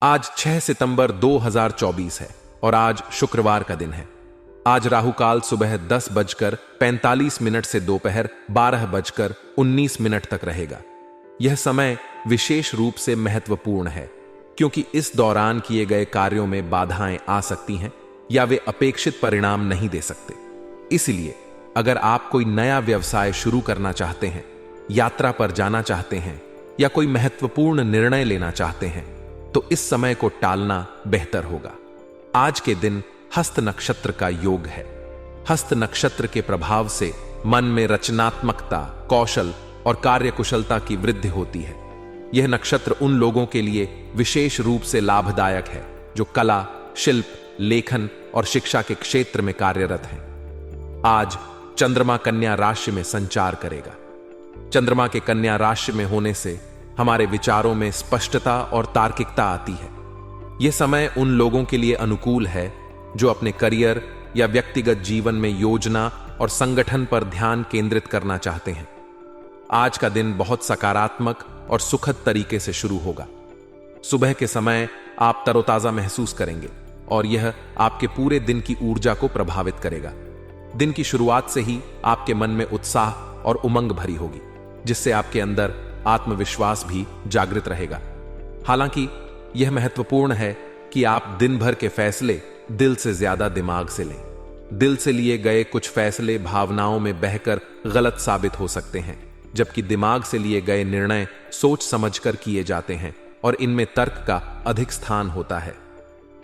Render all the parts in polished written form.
आज 6 सितंबर 2024 है और आज शुक्रवार का दिन है। आज राहुकाल सुबह 10:45 से दोपहर 12:19 तक रहेगा। यह समय विशेष रूप से महत्वपूर्ण है क्योंकि इस दौरान किए गए कार्यों में बाधाएं आ सकती हैं या वे अपेक्षित परिणाम नहीं दे सकते। इसलिए अगर आप कोई नया व्यवसाय शुरू करना चाहते हैं, यात्रा पर जाना चाहते हैं या कोई महत्वपूर्ण निर्णय लेना चाहते हैं तो इस समय को टालना बेहतर होगा। आज के दिन हस्त नक्षत्र का योग है। हस्त नक्षत्र के प्रभाव से मन में रचनात्मकता, कौशल और कार्यकुशलता की वृद्धि होती है। यह नक्षत्र उन लोगों के लिए विशेष रूप से लाभदायक है जो कला, शिल्प, लेखन और शिक्षा के क्षेत्र में कार्यरत हैं। आज चंद्रमा कन्या राशि में संचार करेगा। चंद्रमा के कन्या राशि में होने से हमारे विचारों में स्पष्टता और तार्किकता आती है। यह समय उन लोगों के लिए अनुकूल है जो अपने करियर या व्यक्तिगत जीवन में योजना और संगठन पर ध्यान केंद्रित करना चाहते हैं। आज का दिन बहुत सकारात्मक और सुखद तरीके से शुरू होगा। सुबह के समय आप तरोताजा महसूस करेंगे और यह आपके पूरे दिन की ऊर्जा को प्रभावित करेगा। दिन की शुरुआत से ही आपके मन में उत्साह और उमंग भरी होगी, जिससे आपके अंदर आत्मविश्वास भी जागृत रहेगा। हालांकि यह महत्वपूर्ण है कि आप दिन भर के फैसले दिल से ज्यादा दिमाग से लें। दिल से लिए गए कुछ फैसले भावनाओं में बहकर गलत साबित हो सकते हैं, जबकि दिमाग से लिए गए निर्णय सोच समझकर किए जाते हैं और इनमें तर्क का अधिक स्थान होता है।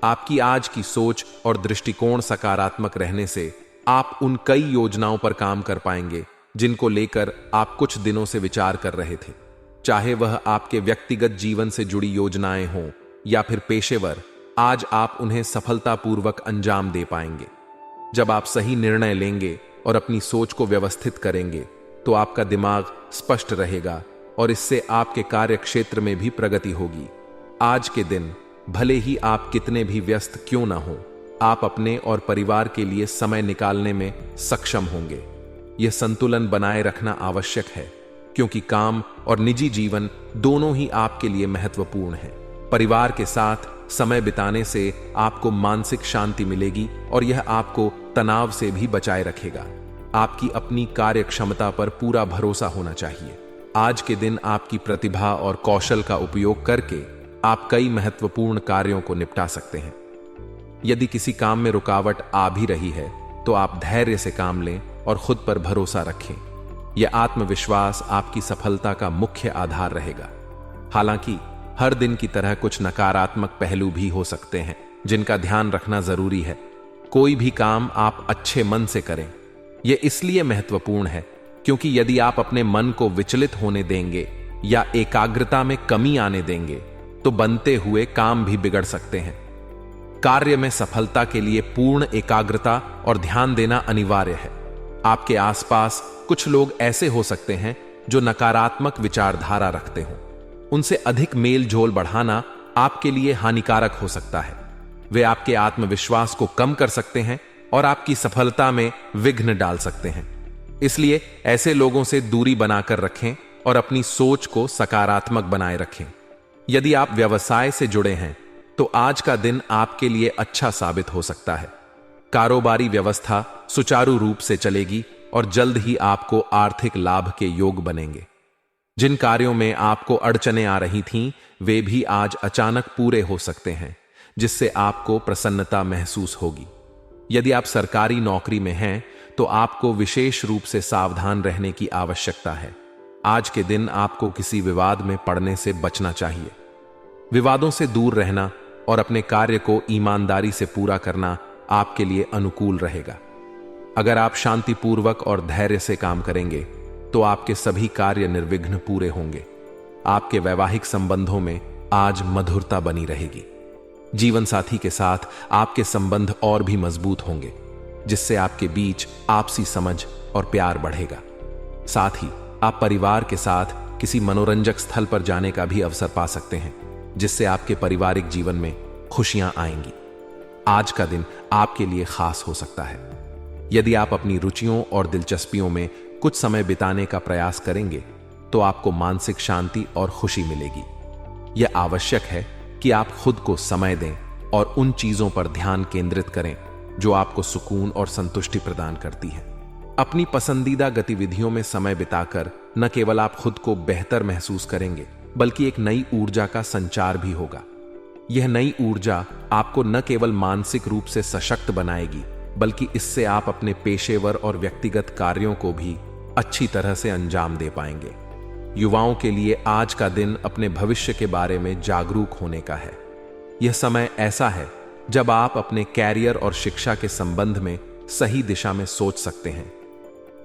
आपकी आज की सोच और दृष्टिकोण सकारात्मक रहने से आप उन कई योजनाओं पर काम कर पाएंगे जिनको लेकर आप कुछ दिनों से विचार कर रहे थे। चाहे वह आपके व्यक्तिगत जीवन से जुड़ी योजनाएं हों या फिर पेशेवर, आज आप उन्हें सफलतापूर्वक अंजाम दे पाएंगे। जब आप सही निर्णय लेंगे और अपनी सोच को व्यवस्थित करेंगे तो आपका दिमाग स्पष्ट रहेगा और इससे आपके कार्य क्षेत्र में भी प्रगति होगी। आज के दिन भले ही आप कितने भी व्यस्त क्यों ना हो, आप अपने और परिवार के लिए समय निकालने में सक्षम होंगे। यह संतुलन बनाए रखना आवश्यक है क्योंकि काम और निजी जीवन दोनों ही आपके लिए महत्वपूर्ण है। परिवार के साथ समय बिताने से आपको मानसिक शांति मिलेगी और यह आपको तनाव से भी बचाए रखेगा। आपकी अपनी कार्य क्षमता पर पूरा भरोसा होना चाहिए। आज के दिन आपकी प्रतिभा और कौशल का उपयोग करके आप कई महत्वपूर्ण कार्यों को निपटा सकते हैं। यदि किसी काम में रुकावट आ भी रही है तो आप धैर्य से काम लें और खुद पर भरोसा रखें। यह आत्मविश्वास आपकी सफलता का मुख्य आधार रहेगा। हालांकि हर दिन की तरह कुछ नकारात्मक पहलू भी हो सकते हैं जिनका ध्यान रखना जरूरी है। कोई भी काम आप अच्छे मन से करें। यह इसलिए महत्वपूर्ण है क्योंकि यदि आप अपने मन को विचलित होने देंगे या एकाग्रता में कमी आने देंगे तो बनते हुए काम भी बिगड़ सकते हैं। कार्य में सफलता के लिए पूर्ण एकाग्रता और ध्यान देना अनिवार्य है। आपके आसपास कुछ लोग ऐसे हो सकते हैं जो नकारात्मक विचारधारा रखते हों। उनसे अधिक मेल झोल बढ़ाना आपके लिए हानिकारक हो सकता है। वे आपके आत्मविश्वास को कम कर सकते हैं और आपकी सफलता में विघ्न डाल सकते हैं। इसलिए ऐसे लोगों से दूरी बनाकर रखें और अपनी सोच को सकारात्मक बनाए रखें। यदि आप व्यवसाय से जुड़े हैं तो आज का दिन आपके लिए अच्छा साबित हो सकता है। कारोबारी व्यवस्था सुचारू रूप से चलेगी और जल्द ही आपको आर्थिक लाभ के योग बनेंगे। जिन कार्यों में आपको अड़चनें आ रही थीं, वे भी आज अचानक पूरे हो सकते हैं, जिससे आपको प्रसन्नता महसूस होगी। यदि आप सरकारी नौकरी में हैं, तो आपको विशेष रूप से सावधान रहने की आवश्यकता है। आज के दिन आपको किसी विवाद में पड़ने से बचना चाहिए। विवादों से दूर रहना और अपने कार्य को ईमानदारी से पूरा करना आपके लिए अनुकूल रहेगा। अगर आप शांतिपूर्वक और धैर्य से काम करेंगे तो आपके सभी कार्य निर्विघ्न पूरे होंगे। आपके वैवाहिक संबंधों में आज मधुरता बनी रहेगी। जीवन साथी के साथ आपके संबंध और भी मजबूत होंगे, जिससे आपके बीच आपसी समझ और प्यार बढ़ेगा। साथ ही आप परिवार के साथ किसी मनोरंजक स्थल पर जाने का भी अवसर पा सकते हैं, जिससे आपके पारिवारिक जीवन में खुशियां आएंगी। आज का दिन आपके लिए खास हो सकता है। यदि आप अपनी रुचियों और दिलचस्पियों में कुछ समय बिताने का प्रयास करेंगे तो आपको मानसिक शांति और खुशी मिलेगी। यह आवश्यक है कि आप खुद को समय दें और उन चीजों पर ध्यान केंद्रित करें जो आपको सुकून और संतुष्टि प्रदान करती हैं। अपनी पसंदीदा गतिविधियों में समय बिताकर न केवल आप खुद को बेहतर महसूस करेंगे, बल्कि एक नई ऊर्जा का संचार भी होगा। यह नई ऊर्जा आपको न केवल मानसिक रूप से सशक्त बनाएगी, बल्कि इससे आप अपने पेशेवर और व्यक्तिगत कार्यों को भी अच्छी तरह से अंजाम दे पाएंगे। युवाओं के लिए आज का दिन अपने भविष्य के बारे में जागरूक होने का है। यह समय ऐसा है जब आप अपने कैरियर और शिक्षा के संबंध में सही दिशा में सोच सकते हैं।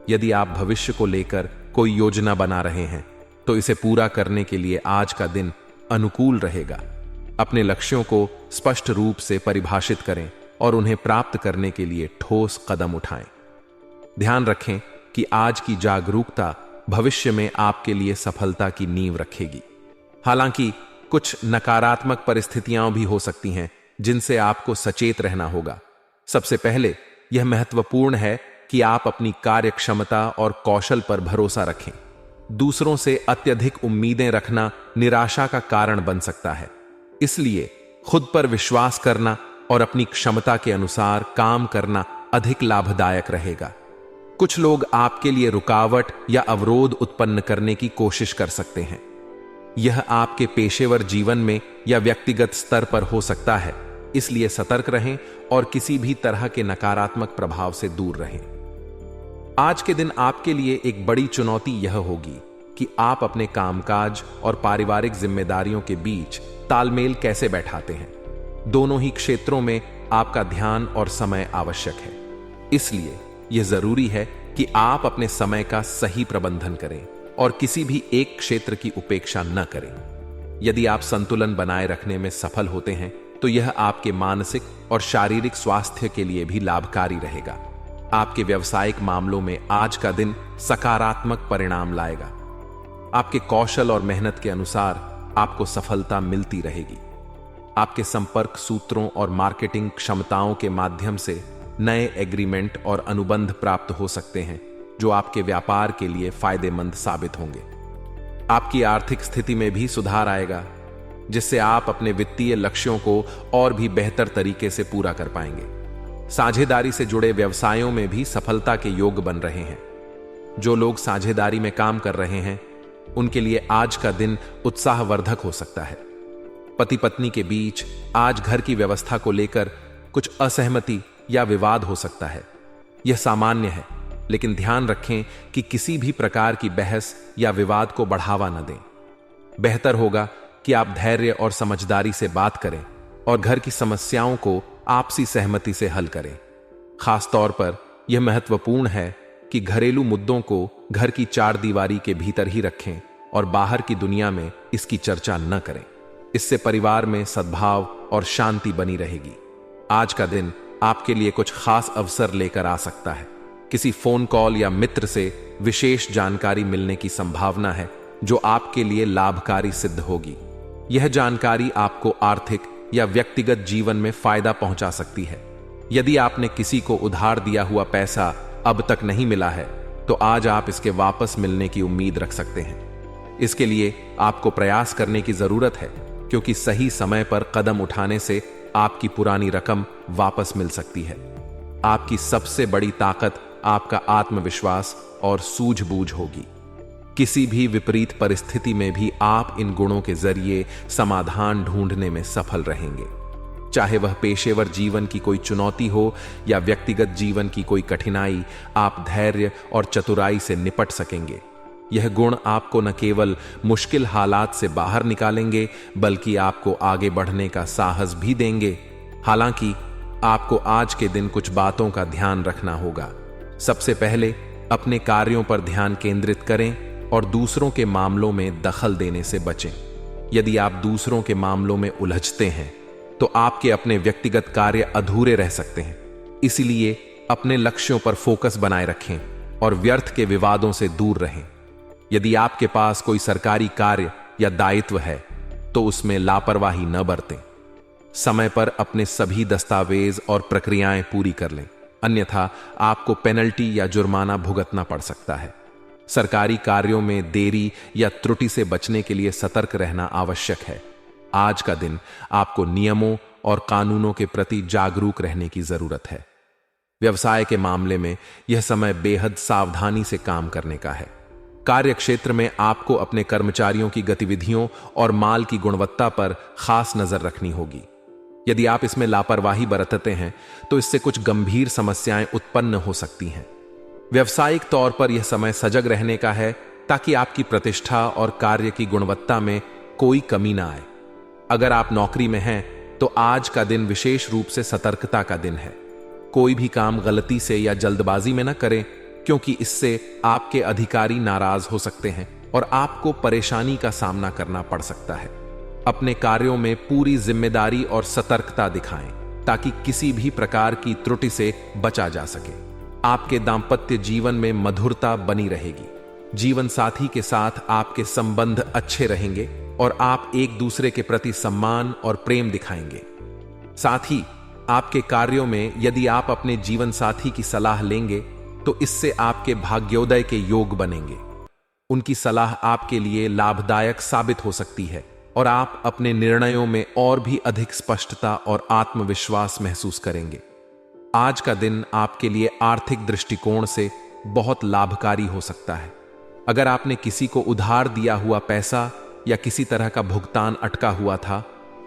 यदि आप भविष्य को लेकर कोई योजना बना रहे हैं तो इसे पूरा करने के लिए आज का दिन अनुकूल रहेगा। अपने लक्ष्यों को स्पष्ट रूप से परिभाषित करें और उन्हें प्राप्त करने के लिए ठोस कदम उठाएं। ध्यान रखें कि आज की जागरूकता भविष्य में आपके लिए सफलता की नींव रखेगी। हालांकि कुछ नकारात्मक परिस्थितियां भी हो सकती हैं जिनसे आपको सचेत रहना होगा। सबसे पहले यह महत्वपूर्ण है कि आप अपनी कार्यक्षमता और कौशल पर भरोसा रखें। दूसरों से अत्यधिक उम्मीदें रखना निराशा का कारण बन सकता है, इसलिए खुद पर विश्वास करना और अपनी क्षमता के अनुसार काम करना अधिक लाभदायक रहेगा। कुछ लोग आपके लिए रुकावट या अवरोध उत्पन्न करने की कोशिश कर सकते हैं। यह आपके पेशेवर जीवन में या व्यक्तिगत स्तर पर हो सकता है, इसलिए सतर्क रहें और किसी भी तरह के नकारात्मक प्रभाव से दूर रहें। आज के दिन आपके लिए एक बड़ी चुनौती यह होगी कि आप अपने कामकाज और पारिवारिक जिम्मेदारियों के बीच तालमेल कैसे बैठाते हैं। दोनों ही क्षेत्रों में आपका ध्यान और समय आवश्यक है, इसलिए यह जरूरी है कि आप अपने समय का सही प्रबंधन करें और किसी भी एक क्षेत्र की उपेक्षा न करें। यदि आप संतुलन बनाए रखने में सफल होते हैं तो यह आपके मानसिक और शारीरिक स्वास्थ्य के लिए भी लाभकारी रहेगा। आपके व्यावसायिक मामलों में आज का दिन सकारात्मक परिणाम लाएगा। आपके कौशल और मेहनत के अनुसार आपको सफलता मिलती रहेगी। आपके संपर्क सूत्रों और मार्केटिंग क्षमताओं के माध्यम से नए एग्रीमेंट और अनुबंध प्राप्त हो सकते हैं जो आपके व्यापार के लिए फायदेमंद साबित होंगे। आपकी आर्थिक स्थिति में भी सुधार आएगा, जिससे आप अपने वित्तीय लक्ष्यों को और भी बेहतर तरीके से पूरा कर पाएंगे। साझेदारी से जुड़े व्यवसायों में भी सफलता के योग बन रहे हैं। जो लोग साझेदारी में काम कर रहे हैं उनके लिए आज का दिन उत्साहवर्धक हो सकता है। पति पत्नी के बीच आज घर की व्यवस्था को लेकर कुछ असहमति या विवाद हो सकता है। यह सामान्य है, लेकिन ध्यान रखें कि किसी भी प्रकार की बहस या विवाद को बढ़ावा न दें। बेहतर होगा कि आप धैर्य और समझदारी से बात करें और घर की समस्याओं को आपसी सहमति से हल करें। खास तौर पर यह महत्वपूर्ण है कि घरेलू मुद्दों को घर की चार दीवारी के भीतर ही रखें और बाहर की दुनिया में इसकी चर्चा न करें। इससे परिवार में सद्भाव और शांति बनी रहेगी। आज का दिन आपके लिए कुछ खास अवसर लेकर आ सकता है। किसी फोन कॉल या मित्र से विशेष जानकारी मिलने की संभावना है जो आपके लिए लाभकारी सिद्ध होगी। यह जानकारी आपको आर्थिक या व्यक्तिगत जीवन में फायदा पहुंचा सकती है। यदि आपने किसी को उधार दिया हुआ पैसा अब तक नहीं मिला है तो आज आप इसके वापस मिलने की उम्मीद रख सकते हैं। इसके लिए आपको प्रयास करने की जरूरत है, क्योंकि सही समय पर कदम उठाने से आपकी पुरानी रकम वापस मिल सकती है। आपकी सबसे बड़ी ताकत आपका आत्मविश्वास और सूझबूझ होगी। किसी भी विपरीत परिस्थिति में भी आप इन गुणों के जरिए समाधान ढूंढने में सफल रहेंगे। चाहे वह पेशेवर जीवन की कोई चुनौती हो या व्यक्तिगत जीवन की कोई कठिनाई, आप धैर्य और चतुराई से निपट सकेंगे। यह गुण आपको न केवल मुश्किल हालात से बाहर निकालेंगे, बल्कि आपको आगे बढ़ने का साहस भी देंगे। हालांकि आपको आज के दिन कुछ बातों का ध्यान रखना होगा। सबसे पहले अपने कार्यों पर ध्यान केंद्रित करें और दूसरों के मामलों में दखल देने से बचें। यदि आप दूसरों के मामलों में उलझते हैं तो आपके अपने व्यक्तिगत कार्य अधूरे रह सकते हैं। इसलिए अपने लक्ष्यों पर फोकस बनाए रखें और व्यर्थ के विवादों से दूर रहें। यदि आपके पास कोई सरकारी कार्य या दायित्व है तो उसमें लापरवाही न बरतें। समय पर अपने सभी दस्तावेज और प्रक्रियाएं पूरी कर लें, अन्यथा आपको पेनल्टी या जुर्माना भुगतना पड़ सकता है। सरकारी कार्यों में देरी या त्रुटि से बचने के लिए सतर्क रहना आवश्यक है। आज का दिन आपको नियमों और कानूनों के प्रति जागरूक रहने की जरूरत है। व्यवसाय के मामले में यह समय बेहद सावधानी से काम करने का है। कार्य क्षेत्र में आपको अपने कर्मचारियों की गतिविधियों और माल की गुणवत्ता पर खास नजर रखनी होगी। यदि आप इसमें लापरवाही बरतते हैं तो इससे कुछ गंभीर समस्याएं उत्पन्न हो सकती हैं। व्यावसायिक तौर पर यह समय सजग रहने का है ताकि आपकी प्रतिष्ठा और कार्य की गुणवत्ता में कोई कमी ना आए। अगर आप नौकरी में हैं तो आज का दिन विशेष रूप से सतर्कता का दिन है। कोई भी काम गलती से या जल्दबाजी में न करें, क्योंकि इससे आपके अधिकारी नाराज हो सकते हैं और आपको परेशानी का सामना करना पड़ सकता है। अपने कार्यों में पूरी जिम्मेदारी और सतर्कता दिखाएं ताकि किसी भी प्रकार की त्रुटि से बचा जा सके। आपके दांपत्य जीवन में मधुरता बनी रहेगी। जीवन साथी के साथ आपके संबंध अच्छे रहेंगे और आप एक दूसरे के प्रति सम्मान और प्रेम दिखाएंगे। साथ ही आपके कार्यों में यदि आप अपने जीवन साथी की सलाह लेंगे तो इससे आपके भाग्योदय के योग बनेंगे। उनकी सलाह आपके लिए लाभदायक साबित हो सकती है और आप अपने निर्णयों में और भी अधिक स्पष्टता और आत्मविश्वास महसूस करेंगे। आज का दिन आपके लिए आर्थिक दृष्टिकोण से बहुत लाभकारी हो सकता है। अगर आपने किसी को उधार दिया हुआ पैसा या किसी तरह का भुगतान अटका हुआ था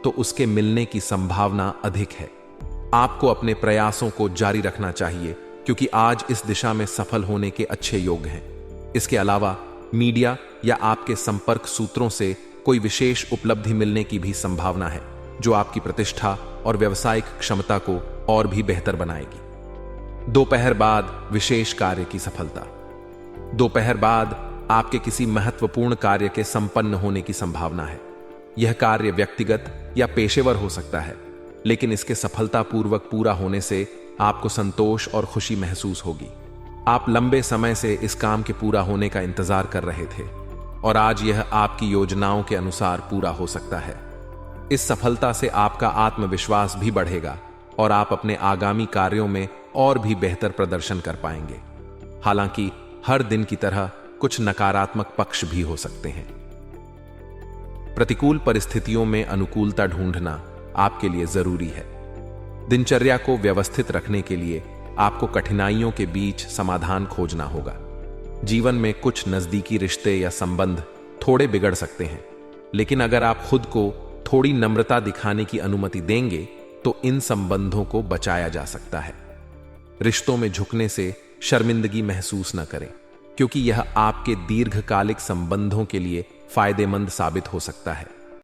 तो उसके मिलने की संभावना अधिक है। आपको अपने प्रयासों को जारी रखना चाहिए क्योंकि आज इस दिशा में सफल होने के अच्छे योग हैं। इसके अलावा मीडिया या आपके संपर्क सूत्रों से कोई विशेष उपलब्धि मिलने की भी संभावना है जो आपकी प्रतिष्ठा और व्यावसायिक क्षमता को और भी बेहतर बनाएगी। दोपहर बाद विशेष कार्य की सफलता। दोपहर बाद आपके किसी महत्वपूर्ण कार्य के संपन्न होने की संभावना है। यह कार्य व्यक्तिगत या पेशेवर हो सकता है, लेकिन इसके सफलतापूर्वक पूरा होने से आपको संतोष और खुशी महसूस होगी। आप लंबे समय से इस काम के पूरा होने का इंतजार कर रहे थे और आज यह आपकी योजनाओं के अनुसार पूरा हो सकता है। इस सफलता से आपका आत्मविश्वास भी बढ़ेगा और आप अपने आगामी कार्यों में और भी बेहतर प्रदर्शन कर पाएंगे। हालांकि हर दिन की तरह कुछ नकारात्मक पक्ष भी हो सकते हैं। प्रतिकूल परिस्थितियों में अनुकूलता ढूंढना आपके लिए जरूरी है। दिनचर्या को व्यवस्थित रखने के लिए आपको कठिनाइयों के बीच समाधान खोजना होगा। जीवन में कुछ नजदीकी रिश्ते या संबंध थोड़े बिगड़ सकते हैं, लेकिन अगर आप खुद को थोड़ी नम्रता दिखाने की अनुमति देंगे तो इन संबंधों को बचाया जा सकता है। रिश्तों में झुकने से शर्मिंदगी महसूस न करें, क्योंकि यह आपके दीर्घकालिक संबंधों के लिए फायदेमंद साबित हो सकता है।